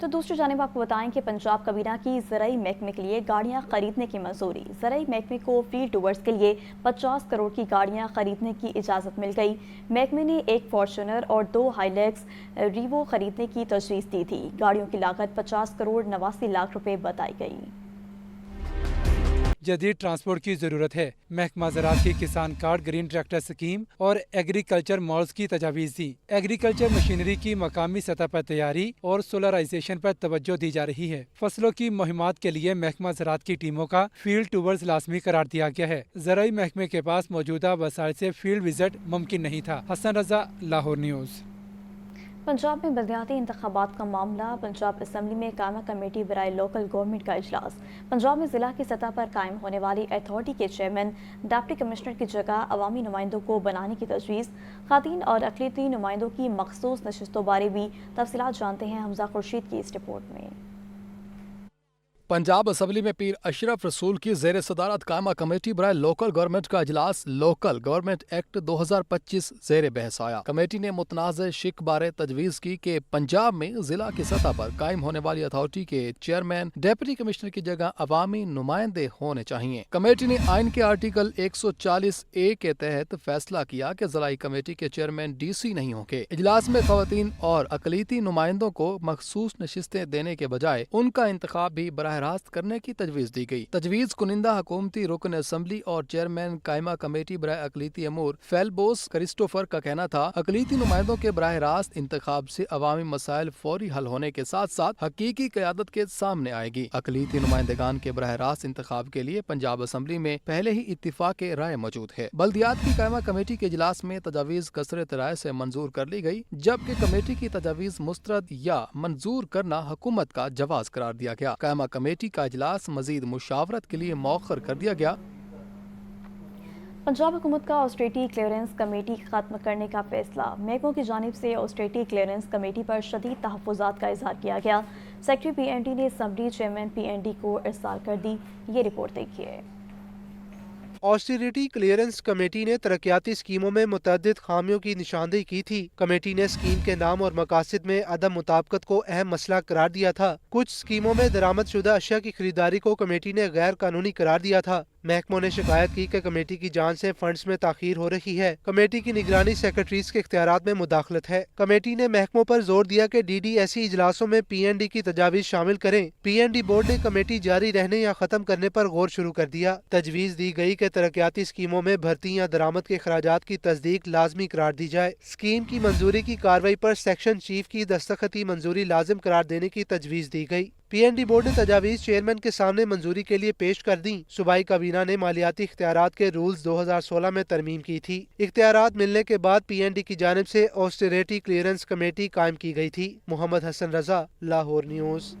تو دوسری جانب آپ کو بتائیں کہ پنجاب کابینہ کی زرعی محکمے کے لیے گاڑیاں خریدنے کی منظوری۔ زرعی محکمے کو فیلڈ ٹورز کے لیے 50 کروڑ کی گاڑیاں خریدنے کی اجازت مل گئی۔ محکمے نے ایک فارچونر اور 2 ہائلیکس ریوو خریدنے کی تجویز دی تھی۔ گاڑیوں کی لاگت 50 کروڑ 89 لاکھ روپے بتائی گئی۔ جدید ٹرانسپورٹ کی ضرورت ہے۔ محکمہ زراعت کی کسان کارڈ، گرین ٹریکٹر سکیم اور ایگریکلچر مالز کی تجاویز دی۔ ایگریکلچر مشینری کی مقامی سطح پر تیاری اور سولرائزیشن پر توجہ دی جا رہی ہے۔ فصلوں کی مہمات کے لیے محکمہ زراعت کی ٹیموں کا فیلڈ ٹورز لازمی قرار دیا گیا ہے۔ زرعی محکمے کے پاس موجودہ وسائل سے فیلڈ وزٹ ممکن نہیں تھا۔ حسن رضا، لاہور نیوز۔ پنجاب میں بلدیاتی انتخابات کا معاملہ۔ پنجاب اسمبلی میں قائمہ کمیٹی برائے لوکل گورنمنٹ کا اجلاس۔ پنجاب میں ضلع کی سطح پر قائم ہونے والی اتھارٹی کے چیئرمین، ڈپٹی کمشنر کی جگہ عوامی نمائندوں کو بنانے کی تجویز۔ خواتین اور اقلیتی نمائندوں کی مخصوص نشستوں بارے بھی تفصیلات جانتے ہیں حمزہ خورشید کی اس رپورٹ میں۔ پنجاب اسمبلی میں پیر اشرف رسول کی زیر صدارت قائمہ کمیٹی برائے لوکل گورنمنٹ کا اجلاس لوکل گورنمنٹ ایکٹ 2025 زیر بحث آیا۔ کمیٹی نے متنازع شق بارے تجویز کی کہ پنجاب میں ضلع کی سطح پر قائم ہونے والی اتھارٹی کے چیئرمین، ڈپٹی کمشنر کی جگہ عوامی نمائندے ہونے چاہیے۔ کمیٹی نے آئین کے آرٹیکل 140A کے تحت فیصلہ کیا کہ ضلعی کمیٹی کے چیئرمین DC نہیں ہوں گے۔ اجلاس میں خواتین اور اقلیتی نمائندوں کو مخصوص نشستیں دینے کے بجائے ان کا انتخاب بھی براہ راست کرنے کی تجویز دی گئی۔ تجویز کنندہ حکومتی رکن اسمبلی اور چیئرمین قائمہ کمیٹی برائے اقلیتی امور فیلبوس کرسٹوفر کا کہنا تھا، اقلیتی نمائندوں کے براہ راست انتخاب سے عوامی مسائل فوری حل ہونے کے ساتھ ساتھ حقیقی قیادت کے سامنے آئے گی۔ اقلیتی نمائندگان کے براہ راست انتخاب کے لیے پنجاب اسمبلی میں پہلے ہی اتفاق رائے موجود ہے۔ بلدیات کی قائمہ کمیٹی کے اجلاس میں تجاویز کثرت رائے سے منظور کر لی گئی، جبکہ کمیٹی کی تجاویز مسترد یا منظور کرنا حکومت کا جواز قرار دیا گیا۔ قائمہ کمیٹی کا اجلاس مزید مشاورت کے لیے مؤخر کر دیا گیا۔ پنجاب حکومت کا آسٹریٹی کلیئرنس کمیٹی ختم کرنے کا فیصلہ۔ محکموں کی جانب سے آسٹریٹی کلیئرنس کمیٹی پر شدید تحفظات کا اظہار کیا گیا۔ سیکرٹری PND نے اسمبلی چیئرمین PND کو ارسال کر دی۔ یہ رپورٹ دیکھیے۔ آسٹریٹی کلیئرنس کمیٹی نے ترقیاتی اسکیموں میں متعدد خامیوں کی نشاندہی کی تھی۔ کمیٹی نے اسکیم کے نام اور مقاصد میں عدم مطابقت کو اہم مسئلہ قرار دیا تھا۔ کچھ اسکیموں میں درآمد شدہ اشیاء کی خریداری کو کمیٹی نے غیر قانونی قرار دیا تھا۔ محکموں نے شکایت کی کہ کمیٹی کی جانچ سے فنڈز میں تاخیر ہو رہی ہے۔ کمیٹی کی نگرانی سیکرٹریز کے اختیارات میں مداخلت ہے۔ کمیٹی نے محکموں پر زور دیا کہ DDSE اجلاسوں میں PND کی تجاویز شامل کریں۔ PND بورڈ نے کمیٹی جاری رہنے یا ختم کرنے پر غور شروع کر دیا۔ تجویز دی گئی کہ ترقیاتی اسکیموں میں بھرتی یا درآمد کے اخراجات کی تصدیق لازمی قرار دی جائے۔ اسکیم کی منظوری کی کارروائی پر سیکشن چیف کی دستخطی منظوری لازم قرار دینے کی تجویز دی گئی۔ PND بورڈ نے تجاویز چیئرمین کے سامنے منظوری کے لیے پیش کر دیں۔ صوبائی کابینہ نے مالیاتی اختیارات کے رولز 2016 میں ترمیم کی تھی۔ اختیارات ملنے کے بعد PND کی جانب سے آسٹریٹی کلیئرنس کمیٹی قائم کی گئی تھی۔ محمد حسن رضا، لاہور نیوز۔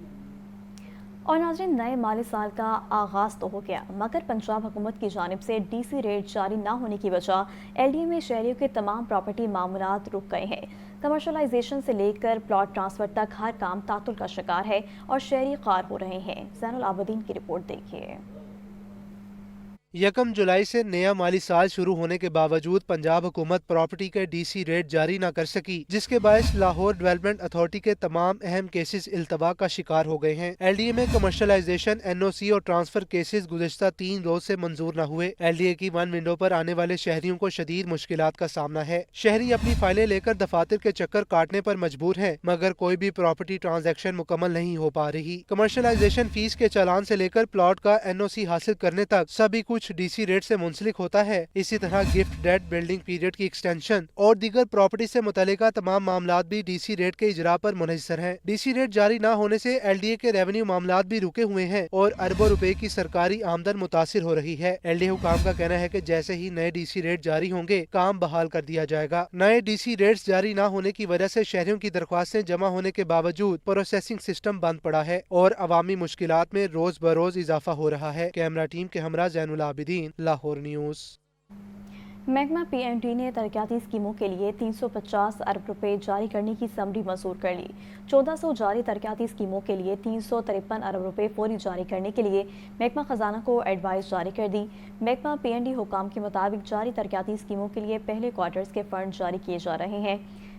اور ناظرین، نئے مالی سال کا آغاز تو ہو گیا، مگر پنجاب حکومت کی جانب سے DC ریٹ جاری نہ ہونے کی وجہ LDA میں شہریوں کے تمام پراپرٹی معاملات رک گئے ہیں۔ کمرشلائزیشن سے لے کر پلاٹ ٹرانسفر تک ہر کام تعطل کا شکار ہے اور شہری خوار ہو رہے ہیں۔ زین العابدین کی رپورٹ دیکھیے۔ 1 جولائی سے نیا مالی سال شروع ہونے کے باوجود پنجاب حکومت پراپرٹی کے DC ریٹ جاری نہ کر سکی، جس کے باعث لاہور ڈیولپمنٹ اتھارٹی کے تمام اہم کیسز التوا کا شکار ہو گئے ہیں۔ LDA میں کمرشلائزیشن، NOC اور ٹرانسفر کیسز گزشتہ 3 روز سے منظور نہ ہوئے۔ LDA کی 1 ونڈو پر آنے والے شہریوں کو شدید مشکلات کا سامنا ہے۔ شہری اپنی فائلیں لے کر دفاتر کے چکر کاٹنے پر مجبور ہیں، مگر کوئی بھی پراپرٹی ٹرانزیکشن مکمل نہیں ہو پا رہی۔ کمرشلائزیشن فیس کے چالان سے لے کر پلاٹ کا NOC حاصل کرنے تک سبھی کچھ DC ریٹ سے منسلک ہوتا ہے۔ اسی طرح گفٹ ڈیڈ، بلڈنگ پیریڈ کی ایکسٹینشن اور دیگر پراپرٹی سے متعلقہ تمام معاملات بھی DC ریٹ کے اجراء پر منحصر ہیں۔ DC ریٹ جاری نہ ہونے سے LDA کے ریونیو معاملات بھی رکے ہوئے ہیں اور اربوں روپے کی سرکاری آمدن متاثر ہو رہی ہے۔ LDA حکام کا کہنا ہے کہ جیسے ہی نئے DC ریٹ جاری ہوں گے، کام بحال کر دیا جائے گا۔ نئے DC ریٹس جاری نہ ہونے کی وجہ سے شہریوں کی درخواستیں جمع ہونے کے باوجود پروسیسنگ سسٹم بند پڑا ہے اور عوامی مشکلات میں روز بروز اضافہ ہو رہا ہے۔ کیمرہ ٹیم کے ہمراہ زین العابدین، لاہور نیوز۔ محکمہ PND نے ترقیاتی اسکیموں کے لیے 350 ارب روپے جاری کرنے کی سمری منظور کر لی۔ 1400 جاری ترقیاتی اسکیموں کے لیے 353 ارب روپے فوری جاری کرنے کے لیے محکمہ خزانہ کو ایڈوائز جاری کر دی۔ محکمہ PND حکام کے مطابق جاری ترقیاتی اسکیموں کے لیے پہلے کوارٹرز کے فنڈ جاری کیے جا رہے ہیں۔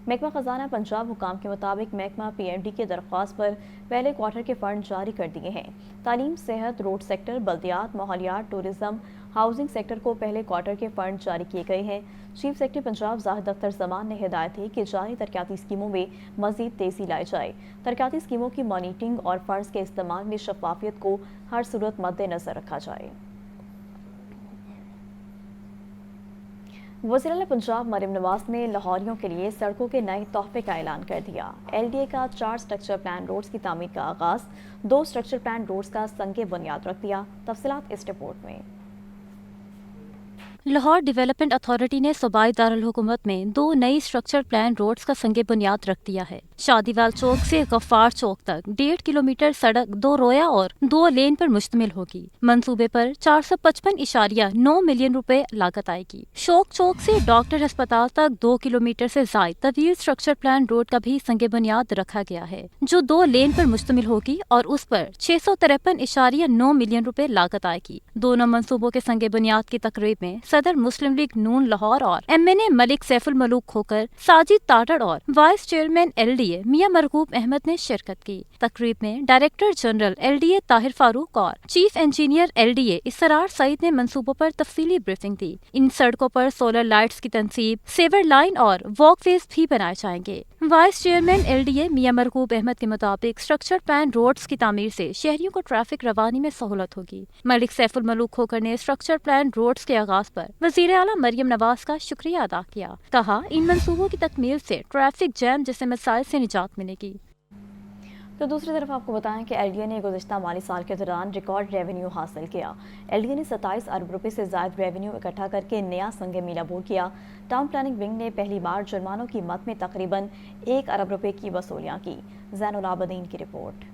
محکمہ خزانہ پنجاب حکام کے مطابق محکمہ PND کی درخواست پر پہلے کوارٹر کے فنڈ جاری کر دیے ہیں۔ تعلیم، صحت، روڈ سیکٹر، بلدیات، ماحولیات، ٹورزم، ہاؤسنگ سیکٹر کو پہلے کوارٹر کے فنڈ جاری کیے گئے ہیں۔ چیف سیکرٹری پنجاب زاہد اختر زمان نے ہدایت دی کہ جاری ترقیاتی اسکیموں میں مزید تیزی لائی جائے۔ ترقیاتی اسکیموں کی مانیٹرنگ اور فنڈز کے استعمال میں شفافیت کو ہر صورت مد نظر رکھا جائے۔ وزیر اعلیٰ پنجاب مریم نواز نے لاہوریوں کے لیے سڑکوں کے نئے تحفے کا اعلان کر دیا۔ LDA کا 4 سٹرکچر پلان روڈز کی تعمیر کا آغاز، 2 سٹرکچر پلان روڈز کا سنگ بنیاد رکھ دیا۔ تفصیلات اس رپورٹ میں۔ لاہور ڈیولپمنٹ اتھارٹی نے صوبائی دارالحکومت میں 2 نئی سٹرکچر پلان روڈز کا سنگ بنیاد رکھ دیا ہے۔ شادی وال چوک سے غفار چوک تک 1.5 کلومیٹر سڑک 2 رویا اور 2 لین پر مشتمل ہوگی۔ منصوبے پر 455.9 ملین روپے لاگت آئے گی۔ شوق چوک سے ڈاکٹر ہسپتال تک 2 کلومیٹر سے زائد طویل سٹرکچر پلان روڈ کا بھی سنگ بنیاد رکھا گیا ہے، جو 2 لین پر مشتمل ہوگی اور اس پر 653.9 ملین روپے لاگت آئے گی۔ دونوں منصوبوں کے سنگ بنیاد کی تقریب میں صدر مسلم لیگ نون لاہور اور MNA ملک سیف الملوک کھوکر، ساجد تاٹڑ اور وائس چیئرمین LDA میاں مرغوب احمد نے شرکت کی۔ تقریب میں ڈائریکٹر جنرل LDA طاہر فاروق اور چیف انجینئر LDA اسرار سعید نے منصوبوں پر تفصیلی بریفنگ دی۔ ان سڑکوں پر سولر لائٹس کی تنصیب، سیور لائن اور واک ویز بھی بنائے جائیں گے۔ وائس چیئرمین LDA میاں مرغوب احمد کے مطابق سٹرکچر پلان روڈز کی تعمیر سے شہریوں کو ٹریفک روانی میں سہولت ہوگی۔ ملک سیف الملوک کھوکر نے سٹرکچر پلان روڈز کے آغاز پر وزیر اعلیٰ مریم نواز کا شکریہ ادا کیا۔ کہا ان منصوبوں کی تکمیل سے ٹریفک جام جیسے مسائل سے نجات ملے گی۔ تو دوسری طرف آپ کو بتائیں کہ LDA نے گزشتہ مالی سال کے دوران ریکارڈ ریونیو حاصل کیا۔ LDA نے 27 ارب روپے سے زائد ریونیو اکٹھا کر کے نیا سنگ میل عبور کیا۔ ٹاؤن پلاننگ ونگ نے پہلی بار جرمانوں کی مد میں تقریباً 1 ارب روپے کی وصولیاں کی۔ زین العابدین کی رپورٹ۔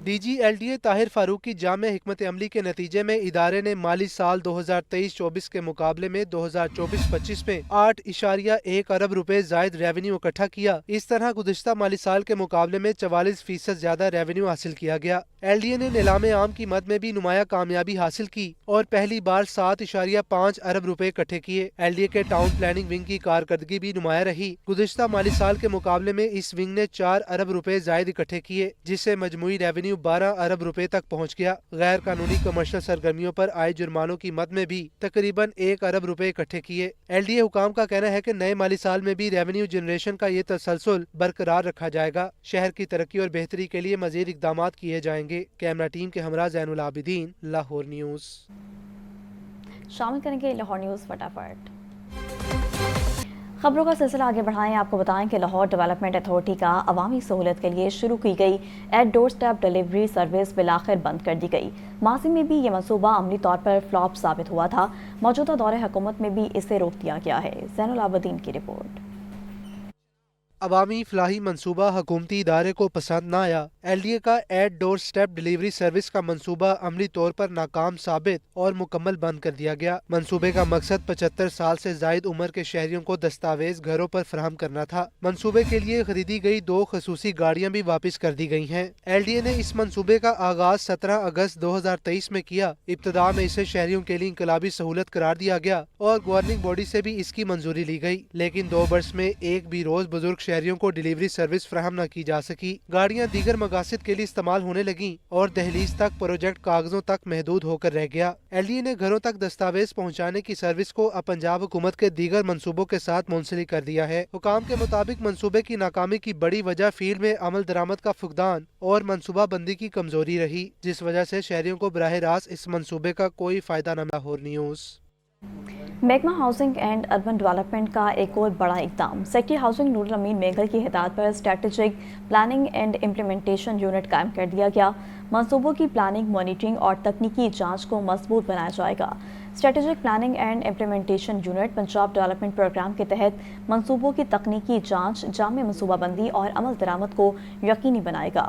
DG LDA طاہر فاروق کی جامع حکمت عملی کے نتیجے میں ادارے نے مالی سال 2023-24 کے مقابلے میں 2024-25 میں 8.1 ارب روپے زائد ریونیو اکٹھا کیا۔ اس طرح گزشتہ مالی سال کے مقابلے میں 44% زیادہ ریونیو حاصل کیا گیا۔ LDA نے نیلام عام کی مد میں بھی نمایاں کامیابی حاصل کی اور پہلی بار 7.5 ارب روپے اکٹھے کیے۔ LDA کے ٹاؤن پلاننگ ونگ کی کارکردگی بھی نمایاں رہی۔ گزشتہ مالی سال کے مقابلے میں اس ونگ نے 4 ارب روپے زائد اکٹھے کیے، جس سے مجموعی ریونیو 12 ارب روپے تک پہنچ گیا۔ غیر قانونی کمرشل سرگرمیوں پر آئے جرمانوں کی مد میں بھی تقریباً 1 ارب روپے اکٹھے کیے۔ LDA حکام کا کہنا ہے کہ نئے مالی سال میں بھی ریونیو جنریشن کا یہ تسلسل برقرار رکھا جائے گا۔ شہر کی ترقی اور بہتری کے لیے مزید اقدامات کیے جائیں گے۔ کیمرہ ٹیم کے ہمراہ زین العابدین، لاہور نیوز۔ شامل کریں گے لاہور نیوز فٹافٹ۔ خبروں کا سلسلہ آگے بڑھائیں۔ آپ کو بتائیں کہ لاہور ڈیولپمنٹ اتھارٹی کا عوامی سہولت کے لیے شروع کی گئی at doorstep delivery service بالآخر بند کر دی گئی۔ ماضی میں بھی یہ منصوبہ عملی طور پر فلاپ ثابت ہوا تھا۔ موجودہ دور حکومت میں بھی اسے روک دیا گیا ہے۔ زین العابدین کی رپورٹ۔ عوامی فلاحی منصوبہ حکومتی ادارے کو پسند نہ آیا۔ LDA کا at doorstep delivery service کا منصوبہ عملی طور پر ناکام ثابت اور مکمل بند کر دیا گیا۔ منصوبے کا مقصد 75 سال سے زائد عمر کے شہریوں کو دستاویز گھروں پر فراہم کرنا تھا۔ منصوبے کے لیے خریدی گئی 2 خصوصی گاڑیاں بھی واپس کر دی گئی ہیں۔ LDA نے اس منصوبے کا آغاز 17 اگست 2023 میں کیا۔ ابتدا میں اسے شہریوں کے لیے انقلابی سہولت قرار دیا گیا اور گورننگ باڈی سے بھی اس کی منظوری لی گئی، لیکن 2 برس میں ایک بھی روز بزرگ شہریوں کو ڈیلیوری سروس فراہم نہ کی جا سکی۔ گاڑیاں دیگر مقاصد کے لیے استعمال ہونے لگیں اور دہلیز تک پروجیکٹ کاغذوں تک محدود ہو کر رہ گیا۔ LDA نے گھروں تک دستاویز پہنچانے کی سروس کو اب پنجاب حکومت کے دیگر منصوبوں کے ساتھ منسلک کر دیا ہے۔ حکام کے مطابق منصوبے کی ناکامی کی بڑی وجہ فیلڈ میں عمل درآمد کا فقدان اور منصوبہ بندی کی کمزوری رہی، جس وجہ سے شہریوں کو براہ راست اس منصوبے کا کوئی فائدہ نہ ملا۔ لاہور نیوز۔ محکمہ ہاؤسنگ اینڈ اربن ڈیولپمنٹ کا ایک اور بڑا اقدام۔ سیکرٹری ہاؤسنگ نور الامین میگھل کی ہدایت پر strategic planning and implementation unit قائم کر دیا گیا۔ منصوبوں کی پلاننگ، مانیٹرنگ اور تکنیکی جانچ کو مضبوط بنایا جائے گا۔ Strategic planning and implementation unit Punjab development programme کے تحت منصوبوں کی تکنیکی جانچ، جامع منصوبہ بندی اور عمل درآمد کو یقینی بنائے گا۔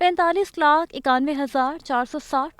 45,91,460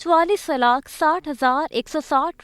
44,60,160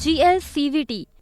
GL CVT,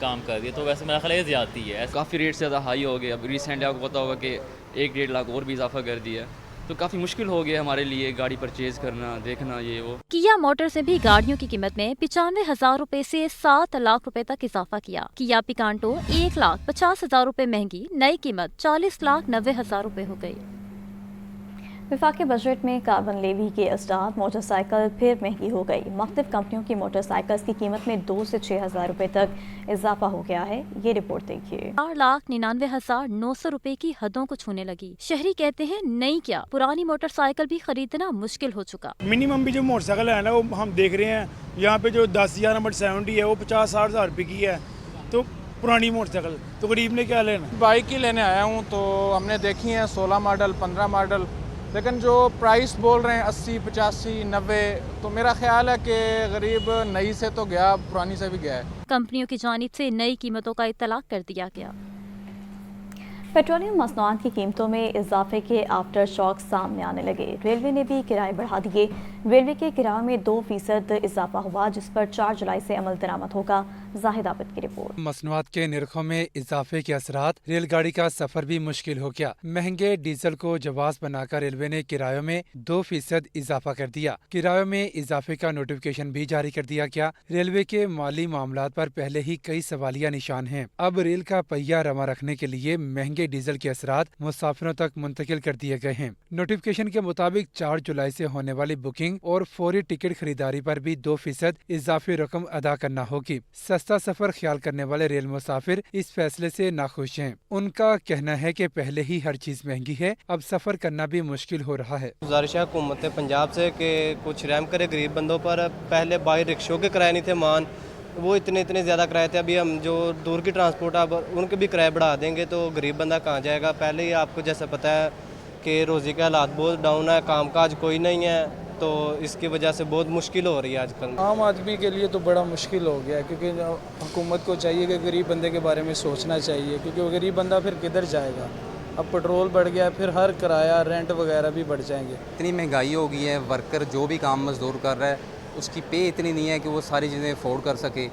کام کر رہی ہے، تو ویسے میرا خیال ہے زیادتی ہے. کافی ریٹ زیادہ ہائی ہو گئے. اب ریسنٹلی آپ کو پتا ہوگا کہ 1-1.5 لاکھ اور بھی اضافہ کر دیا ہے، تو کافی مشکل ہو گیا ہمارے لیے گاڑی پرچیز کرنا، دیکھنا یہ وہ. کیا موٹرز نے بھی گاڑیوں کی قیمت میں 95,000 روپے سے 7 لاکھ روپے تک اضافہ کیا. کیا پیکانٹو 1,50,000 روپے مہنگی، نئی قیمت 40,90,000 روپے ہو گئی. وفاقی بجٹ میں کاربن لیوی کے اسٹاف موٹر سائیکل پھر مہنگی ہو گئی. مختلف کمپنیوں کی موٹر سائیکلز کی قیمت میں 2 سے 6,000 روپے تک اضافہ ہو گیا ہے. یہ رپورٹ دیکھیے. 4,99,900 روپے کی حدوں کو چھونے لگی. شہری کہتے ہیں نئی کیا پرانی موٹر سائیکل بھی خریدنا مشکل ہو چکا. منیمم بھی جو موٹر سائیکل ہے نا وہ ہم دیکھ رہے ہیں یہاں پہ جو 10,000 نمبر 70 ہے وہ 50-60 ہزار روپے کی ہے. تو پرانی موٹر سائیکل تو غریب نے کیا لینا. بائک ہی لینے آیا ہوں تو ہم نے دیکھی ہیں 16 ماڈل 15 ماڈل، لیکن جو پرائس بول رہے ہیں 80 85 90، تو میرا خیال ہے کہ غریب نئی سے تو گیا پرانی سے بھی گیا ہے. کمپنیوں کی جانب سے نئی قیمتوں کا اطلاق کر دیا گیا. پیٹرولیم مصنوعات کی قیمتوں میں اضافے کے آفٹر شاک سامنے آنے لگے. ریلوے نے بھی کرائے بڑھا دیے. ریلوے کے کرایوں میں 2% اضافہ ہوا جس پر 4 جولائی سے عمل درآمد ہوگا. زاہد عابد کی رپورٹ. مصنوعات کے نرخوں میں اضافے کے اثرات ریل گاڑی کا سفر بھی مشکل ہو گیا. مہنگے ڈیزل کو جواز بنا کر ریلوے نے کرایوں میں 2% اضافہ کر دیا. کرایوں میں اضافے کا نوٹیفکیشن بھی جاری کر دیا گیا. ریلوے کے مالی معاملات پر پہلے ہی کئی سوالیہ نشان ہیں. اب ریل کا پہیہ رواں رکھنے کے لیے مہنگے ڈیزل کے اثرات مسافروں تک منتقل کر دیے گئے ہیں. نوٹیفکیشن کے مطابق 4 جولائی سے ہونے والی بکنگ اور فوری ٹکٹ خریداری پر بھی 2% اضافی رقم ادا کرنا ہوگی. سستا سفر خیال کرنے والے ریل مسافر اس فیصلے سے ناخوش ہیں. ان کا کہنا ہے کہ پہلے ہی ہر چیز مہنگی ہے، اب سفر کرنا بھی مشکل ہو رہا ہے. گزارش ہے حکومت پنجاب سے کہ کچھ رحم کرے غریب بندوں پر. پہلے بائی رکشوں کے کرائے نہیں تھے وہ اتنے زیادہ کرائے تھے. ابھی ہم جو دور کی ٹرانسپورٹ اب ان کے بھی کرائے بڑھا دیں گے تو غریب بندہ کہاں جائے گا. پہلے ہی آپ کو جیسا پتہ ہے کہ روزی کے حالات بہت ڈاؤن ہے، کام کاج کوئی نہیں ہے، تو اس کی وجہ سے بہت مشکل ہو رہی ہے آج کل. عام آدمی کے لیے تو بڑا مشکل ہو گیا ہے، کیونکہ حکومت کو چاہیے کہ غریب بندے کے بارے میں سوچنا چاہیے، کیونکہ وہ غریب بندہ پھر کدھر جائے گا. اب پٹرول بڑھ گیا، پھر ہر کرایہ رینٹ وغیرہ بھی بڑھ جائیں گے. اتنی مہنگائی ہو گئی ہے، ورکر جو بھی کام مزدور کر رہا ہے اس کی پے اتنی نہیں ہے کہ وہ ساری چیزیں افورڈ کر سکے.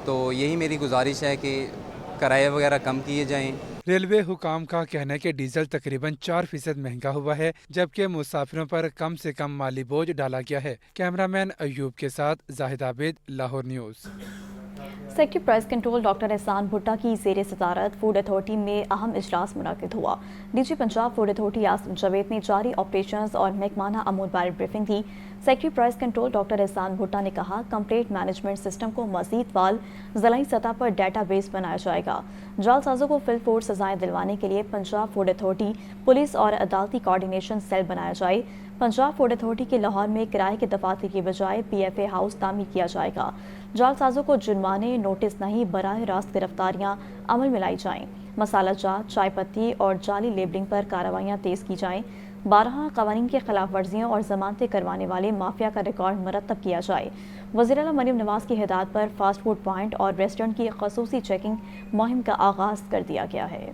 تو یہی میری گزارش ہے کہ کرایہ وغیرہ کم کیے جائیں. ریلوے حکام کا کہنا ہے کہ ڈیزل تقریباً 4% مہنگا ہوا ہے، جبکہ مسافروں پر کم سے کم مالی بوجھ ڈالا گیا ہے. کیمرہ مین ایوب کے ساتھ Zahid Abid, Lahore news. Secretary price control doctor Ehsan Bhatta کی زیر صدارت فوڈ اتھارٹی میں اہم اجلاس منعقد ہوا. D G Punjab food authority Asif Javed نے جاری آپریشنز اور محکمانہ امور بارے بریفنگ کی. Secretary price control doctor Ehsan Bhutta نے کہا کمپلیٹ مینجمنٹ سسٹم کو مزید فعال ضلعی سطح پر ڈیٹا بیس بنایا جائے گا. جعل سازوں کو فل فورس سزائیں دلوانے کے لیے پنجاب فوڈ اتھارٹی پولیس اور عدالتی کوارڈینیشن سیل بنایا جائے. پنجاب فوڈ اتھارٹی کے لاہور میں کرائے کے دفاتر کی بجائے PFA ہاؤس تعمیر کیا جائے گا. جعل سازوں کو جرمانے نوٹس نہیں براہ راست گرفتاریاں عمل میں لائی جائیں. مسالہ جات، چائے پتی اور جعلی لیبلنگ پر کارروائیاں تیز کی جائیں. 12 قوانین کی خلاف ورزیوں اور ضمانتیں کروانے والے مافیا کا ریکارڈ مرتب کیا جائے. وزیر اعلیٰ مریم نواز کی ہدایت پر فاسٹ فوڈ پوائنٹ اور ریسٹورنٹ کی خصوصی چیکنگ مہم کا آغاز کر دیا گیا ہے.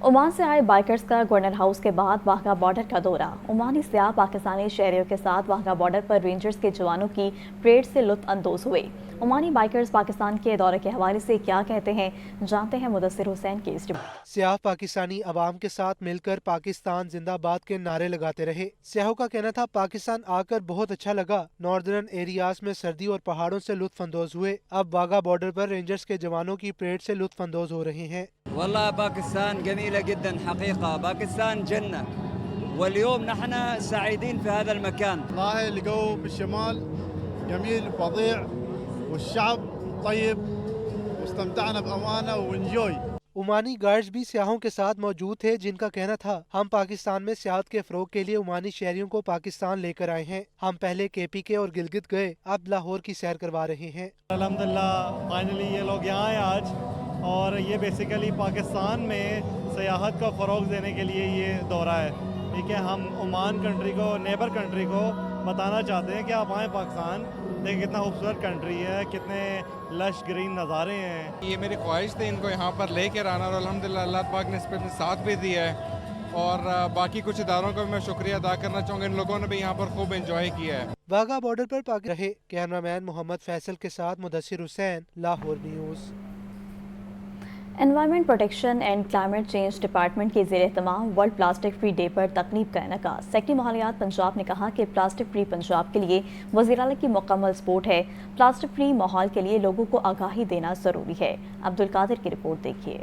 عمان سے آئے بائکرز کا گورنر ہاؤس کے بعد واہگہ بارڈر کا دورہ. عمانی سیاح پاکستانی شہریوں کے ساتھ واہگہ بارڈر پر رینجرز کے جوانوں کی پریڈ سے لطف اندوز ہوئے. عمانی بائکرز پاکستان کے دورے کے حوالے سے کیا کہتے ہیں، جانتے ہیں مدثر حسین کی اس رپورٹ. سیاح پاکستانی عوام کے ساتھ مل کر پاکستان زندہ باد کے نعرے لگاتے رہے. سیاحوں کا کہنا تھا پاکستان آ کر بہت اچھا لگا. ناردرن ایریاز میں سردی اور پہاڑوں سے لطف اندوز ہوئے. اب واہگہ بارڈر پر رینجرز کے جوانوں کی پریڈ سے لطف اندوز ہو رہے ہیں. والله باكستان جميلة جدا حقيقة، باكستان جنة، واليوم نحن سعيدين في هذا المكان. والله الجو بالشمال جميل فظيع والشعب طيب واستمتعنا بأمانة وانجوي. عمانی گائیڈز بھی سیاحوں کے ساتھ موجود تھے جن کا کہنا تھا ہم پاکستان میں سیاحت کے فروغ کے لیے عمانی شہریوں کو پاکستان لے کر آئے ہیں. ہم پہلے KPK اور گلگت گئے، اب لاہور کی سیر کروا رہے ہیں. الحمدللہ فائنلی یہ لوگ یہاں آئے آج، اور یہ بیسیکلی پاکستان میں سیاحت کو فروغ دینے کے لیے یہ دورہ ہے. ٹھیک ہے، ہم عمان کنٹری کو، نیبر کنٹری کو بتانا چاہتے ہیں کہ آپ آئیں پاکستان، دیکھیں کتنا خوبصورت کنٹری ہے، کتنے لش گرین نظارے ہیں. یہ میری خواہش تھی ان کو یہاں پر لے کر آنا، اور الحمدللہ اللہ پاک نے اس پہ ساتھ بھی دیا ہے. اور باقی کچھ اداروں کا بھی میں شکریہ ادا کرنا چاہوں گا. ان لوگوں نے بھی یہاں پر خوب انجوائے کیا ہے. واگا بارڈر پر پاک رہے کیمرہ مین محمد فیصل کے ساتھ Mudassar Hussain, Lahore news. Environment protection and climate change department کے زیر اہتمام ورلڈ پلاسٹک فری ڈے پر تقریب کا انعقاد. سیکٹری ماحولیات پنجاب نے کہا کہ پلاسٹک فری پنجاب کے لیے وزیراعلی کی مکمل سپورٹ ہے. پلاسٹک فری ماحول کے لیے لوگوں کو آگاہی دینا ضروری ہے. عبدالقادر کی رپورٹ دیکھیے.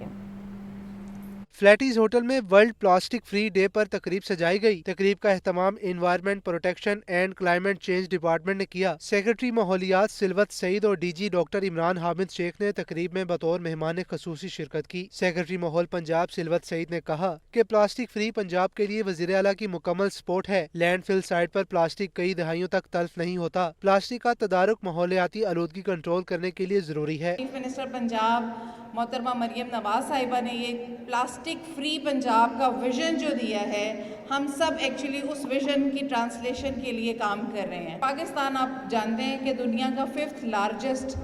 فلیٹیز ہوٹل میں ورلڈ پلاسٹک فری ڈے پر تقریب سجائی گئی. تقریب کا اہتمام environment protection and climate change department نے کیا. سیکرٹری ماحولیات سلوت سعید اور D G doctor Imran Hamid Sheikh نے تقریب میں بطور مہمان خصوصی شرکت کی. سیکرٹری ماحول پنجاب سلوت سعید نے کہا کہ پلاسٹک فری پنجاب کے لیے وزیر اعلیٰ کی مکمل سپورٹ ہے. لینڈ فل سائٹ پر پلاسٹک کئی دہائیوں تک تلف نہیں ہوتا. پلاسٹک کا تدارک ماحولیاتی آلودگی کنٹرول کرنے کے لیے ضروری ہے. چیف منسٹر پنجاب محترمہ مریم نواز صاحبہ نے یہ پلاسٹک فری پنجاب کا ویژن جو دیا ہے، ہم سب ایکچولی اس ویژن کی ٹرانسلیشن کے لیے کام کر رہے ہیں. پاکستان آپ جانتے ہیں کہ دنیا کا 5th لارجسٹ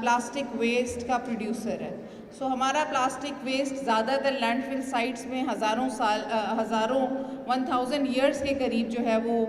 پلاسٹک ویسٹ کا پروڈیوسر ہے. سو ہمارا پلاسٹک ویسٹ زیادہ تر لینڈ فل سائٹس میں ہزاروں 1000 ایئرس کے قریب جو ہے وہ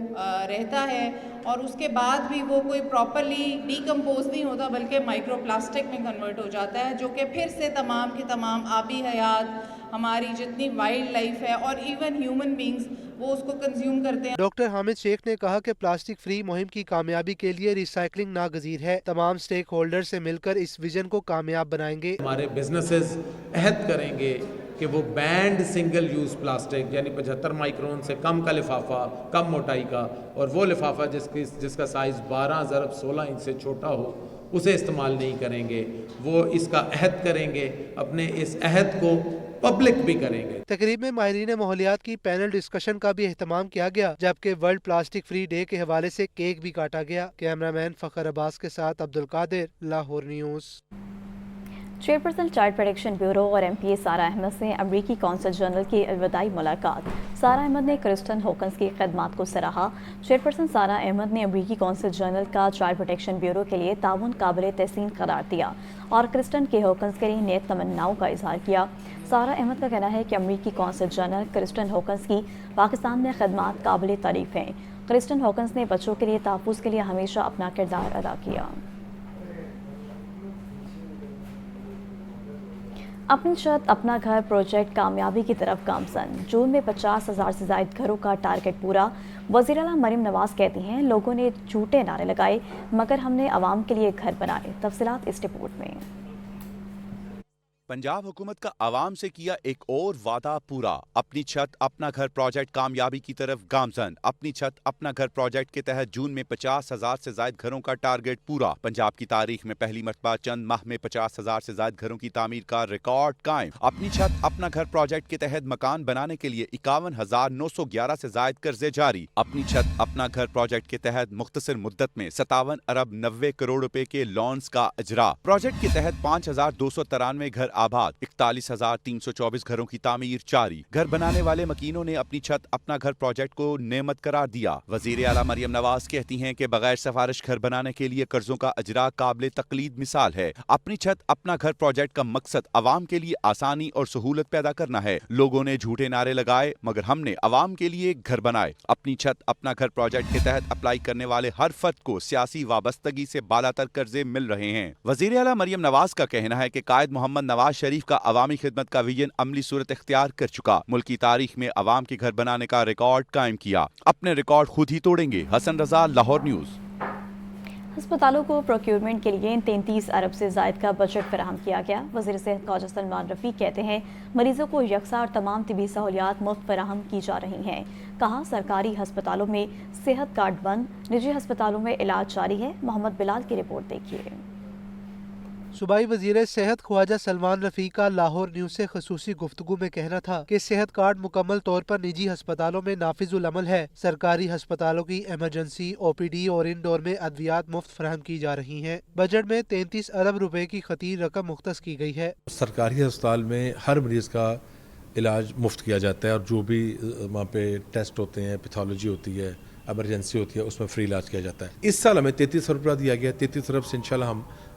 رہتا ہے، اور اس کے بعد بھی وہ کوئی پراپرلی ڈیکمپوز نہیں ہوتا بلکہ مائکرو پلاسٹک میں کنورٹ ہو جاتا ہے، جو کہ پھر سے تمام کی تمام آبی حیات، ہماری جتنی وائلڈ لائف ہے اور ایون ہیومن بینگز وہ اس کو کنزیوم کرتے ہیں. ڈاکٹر حامد شیخ نے کہا کہ پلاسٹک فری مہم کی کامیابی کے لیے ریسائکلنگ ناگزیر ہے. تمام سٹیک ہولڈر سے مل کر اس ویژن کو کامیاب بنائیں گے. ہمارے بزنسز عہد کریں گے کہ وہ بینڈ سنگل یوز پلاسٹک یعنی 75 مائکرون سے کم کا لفافہ، کم موٹائی کا، اور وہ لفافہ جس کا سائز 12x16 انچ سے چھوٹا ہو اسے استعمال نہیں کریں گے. وہ اس کا عہد کریں گے، اپنے اس عہد کو پبلک بھی کریں گے. تقریب میں ماہرین ماحولیات کی پینل ڈسکشن کا بھی اہتمام کیا گیا، جبکہ ورلڈ پلاسٹک فری ڈے کے حوالے سے کیک بھی کاٹا گیا. کیمرہ مین فخر عباس کے ساتھ Abdul Qadir, Lahore news. Chairperson child protection bureau اور ایم پی اے سارہ احمد سے امریکی کونسل جنرل کی الوداعی ملاقات. سارہ احمد نے کرسٹن ہوکنز کی خدمات کو سراہا. چیئرپرسن سارہ احمد نے امریکی کونسل جنرل کا چائلڈ پروٹیکشن بیورو کے لیے تعاون قابل تحسین قرار دیا اور کرسٹن کے ہوکنز کے لیے نیک تمناؤں کا اظہار کیا. سارہ احمد کا کہنا ہے کہ امریکی کونسل جنرل کرسٹن ہوکنز کی پاکستان میں خدمات قابل تعریف ہیں. کرسٹن ہوکنز نے بچوں کے لیے تحفظ کے لیے ہمیشہ اپنا کردار ادا کیا. اپنی چھت اپنا گھر پروجیکٹ کامیابی کی طرف گامزن. جون میں 50,000 سے زائد گھروں کا ٹارگٹ پورا. وزیراعلیٰ مریم نواز کہتی ہیں لوگوں نے جھوٹے نعرے لگائے مگر ہم نے عوام کے لیے گھر بنائے. تفصیلات اس رپورٹ میں. پنجاب حکومت کا عوام سے کیا ایک اور وعدہ پورا. اپنی چھت اپنا گھر پروجیکٹ کامیابی کی طرف گامزن. اپنی چھت اپنا گھر پروجیکٹ کے تحت جون میں 50,000 سے زائد گھروں کا ٹارگٹ پورا. پنجاب کی تاریخ میں پہلی مرتبہ چند ماہ میں 50,000 سے زائد گھروں کی تعمیر کا ریکارڈ قائم. اپنی چھت اپنا گھر پروجیکٹ کے تحت مکان بنانے کے لیے 51,911 سے زائد قرضے جاری. اپنی چھت اپنا گھر پروجیکٹ کے تحت مختصر مدت میں 57 ارب 90 کروڑ روپے کے لونز کا اجرا. پروجیکٹ کے تحت 5,293 گھر آباد. 41,324 گھروں کی تعمیر جاری. گھر بنانے والے مکینوں نے اپنی چھت اپنا گھر پروجیکٹ کو نعمت قرار دیا. وزیر اعلیٰ مریم نواز کہتی ہیں کہ بغیر سفارش گھر بنانے کے لیے قرضوں کا اجرا قابل تقلید مثال ہے. اپنی چھت اپنا گھر پروجیکٹ کا مقصد عوام کے لیے آسانی اور سہولت پیدا کرنا ہے. لوگوں نے جھوٹے نعرے لگائے مگر ہم نے عوام کے لیے گھر بنائے. اپنی چھت اپنا گھر پروجیکٹ کے تحت اپلائی کرنے والے ہر فرد کو سیاسی وابستگی سے بالا تر قرضے مل رہے ہیں. وزیر اعلیٰ مریم نواز کا کہنا ہے کہ قائد محمد نواز شریف کا عوامی خدمت کا ویژن عملی صورت اختیار کر چکا. ملکی تاریخ میں عوام کے گھر بنانے کا ریکارڈ قائم کیا. اپنے ریکارڈ خود ہی توڑیں گے. حسن رضا، لاہور نیوز. ہسپتالوں کو پروکیورمنٹ کے لیے 33 ارب سے زائد کا بجٹ فراہم کیا گیا. وزیر صحت خواجہ سلمان رفیق کہتے ہیں مریضوں کو یکساں اور تمام طبی سہولیات مفت فراہم کی جا رہی ہیں. کہا سرکاری ہسپتالوں میں صحت کارڈ بند، نجی ہسپتالوں میں علاج جاری ہے. محمد بلال کی رپورٹ دیکھیے. صوبائی وزیر صحت خواجہ سلمان رفیق کا لاہور نیوز سے خصوصی گفتگو میں کہنا تھا کہ صحت کارڈ مکمل طور پر نجی ہسپتالوں میں نافذ العمل ہے. سرکاری ہسپتالوں کی ایمرجنسی، او پی ڈی اور انڈور میں ادویات مفت فراہم کی جا رہی ہیں. بجٹ میں 33 ارب روپے کی خطیر رقم مختص کی گئی ہے. سرکاری ہسپتال میں ہر مریض کا علاج مفت کیا جاتا ہے اور جو بھی وہاں پہ ٹیسٹ ہوتے ہیں، پیتھولوجی ہوتی ہے، ایمرجنسی ہوتی ہے، اس میں فری علاج کیا جاتا ہے. اس سال ہمیں 33 ارب روپیہ دیا گیا. 33 ارب سے انشاءاللہ ہم